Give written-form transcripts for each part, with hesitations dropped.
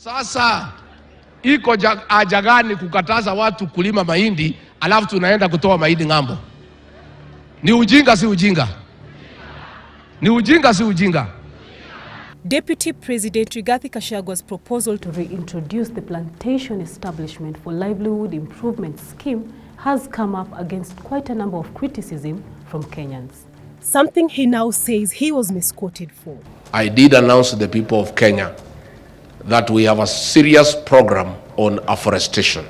Sasa iko haja gani kukataza watu kulima mahindi alafu tunaenda kutoa mahindi ng'ambo? Ni ujinga si ujinga? Ni ujinga si ujinga? Deputy President Rigathi Gachagwa's proposal to reintroduce the Plantation Establishment for Livelihood Improvement Scheme has come up against quite a number of criticism from Kenyans. Something he now says he was misquoted for. I did announce to the people of Kenya that we have a serious program on afforestation.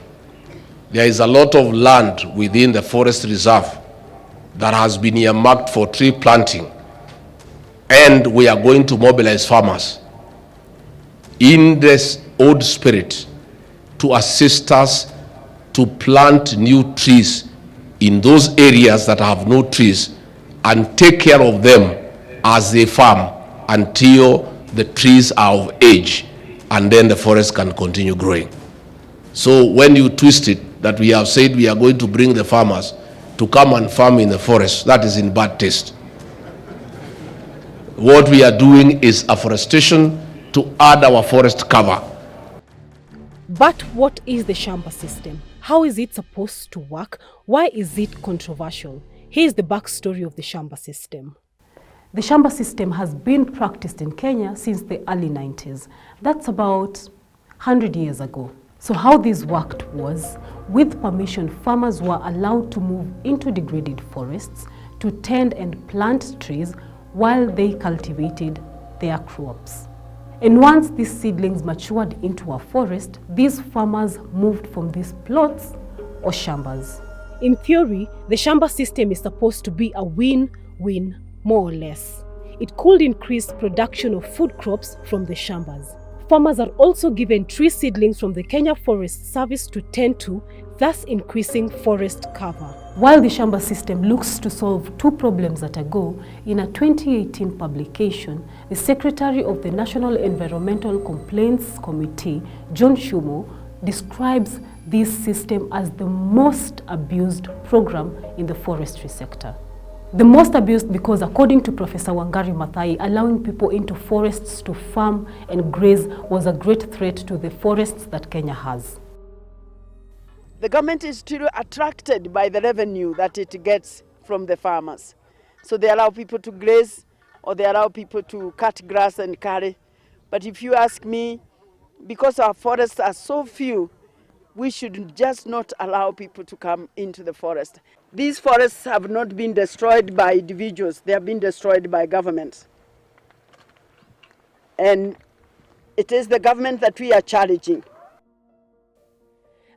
There is a lot of land within the forest reserve that has been earmarked for tree planting, and we are going to mobilize farmers in this old spirit to assist us to plant new trees in those areas that have no trees and take care of them as they farm until the trees are of age, and then the forest can continue growing. So when you twist it that we have said we are going to bring the farmers to come and farm in the forest, that is in bad taste. What we are doing is afforestation to add our forest cover. But what is the Shamba system? How is it supposed to work? Why is it controversial? Here's the backstory of the Shamba system. The Shamba system has been practiced in Kenya since the early 90s. That's about 100 years ago. So how this worked was, with permission, farmers were allowed to move into degraded forests to tend and plant trees while they cultivated their crops. And once these seedlings matured into a forest, these farmers moved from these plots or shambas. In theory, the Shamba system is supposed to be a win-win, more or less. It could increase production of food crops from the shambas. Farmers are also given tree seedlings from the Kenya Forest Service to tend to, thus increasing forest cover. While the Shamba system looks to solve two problems at a go, in a 2018 publication, the Secretary of the National Environmental Complaints Committee, John Shumo, describes this system as the most abused program in the forestry sector. The most abused because, according to Professor Wangari Maathai, allowing people into forests to farm and graze was a great threat to the forests that Kenya has. The government is still attracted by the revenue that it gets from the farmers. So they allow people to graze, or they allow people to cut grass and carry. But if you ask me, because our forests are so few, we should just not allow people to come into the forest. These forests have not been destroyed by individuals, they have been destroyed by governments. And it is the government that we are challenging.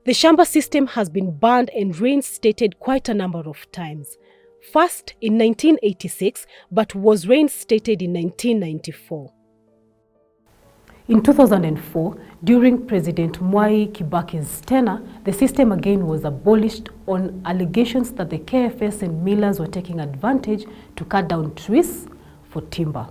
The Shamba system has been banned and reinstated quite a number of times. First in 1986, but was reinstated in 1994. In 2004, during President Mwai Kibaki's tenure, the system again was abolished on allegations that the KFS and millers were taking advantage to cut down trees for timber.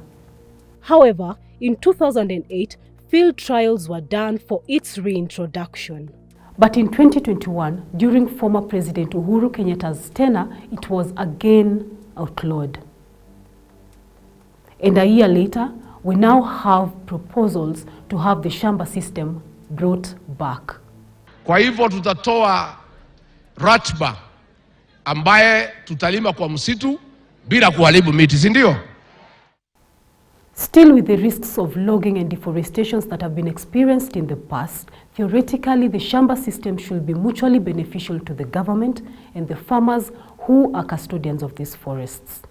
However, in 2008, field trials were done for its reintroduction. But in 2021, during former President Uhuru Kenyatta's tenure, it was again outlawed. And a year later, we now have proposals to have the Shamba system brought back. Kwa hivyo tutatoa ratiba ambaye tutalima kwa msitu bila kuharibu miti, si ndio? Still, with the risks of logging and deforestation that have been experienced in the past, theoretically the Shamba system should be mutually beneficial to the government and the farmers who are custodians of these forests.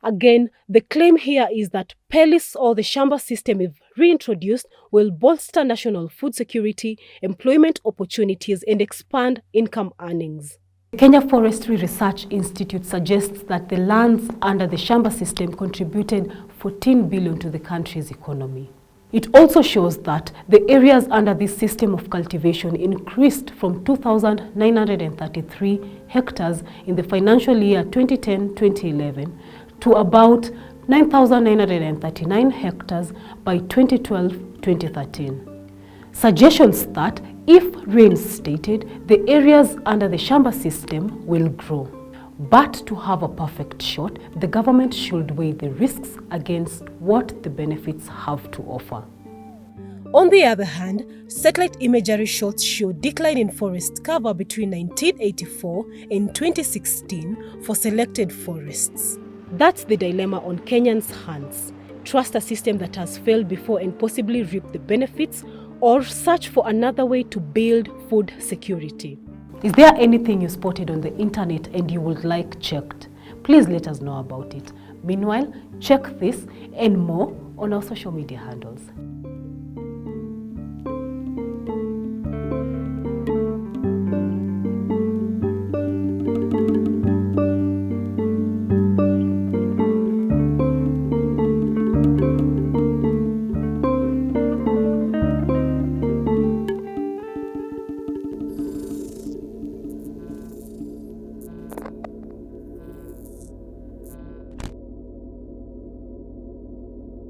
Again, the claim here is that PELIS, or the Shamba system, if reintroduced, will bolster national food security, employment opportunities, and expand income earnings. The Kenya Forestry Research Institute suggests that the lands under the Shamba system contributed 14 billion to the country's economy. It also shows that the areas under this system of cultivation increased from 2,933 hectares in the financial year 2010-2011 to about 9,939 hectares by 2012-2013. Suggestions that, if reinstated, the areas under the Shamba system will grow. But to have a perfect shot, the government should weigh the risks against what the benefits have to offer. On the other hand, satellite imagery shots show decline in forest cover between 1984 and 2016 for selected forests. That's the dilemma on Kenyans' hands. Trust a system that has failed before and possibly reap the benefits, or search for another way to build food security. Is there anything you spotted on the internet and you would like checked? Please let us know about it. Meanwhile, check this and more on our social media handles.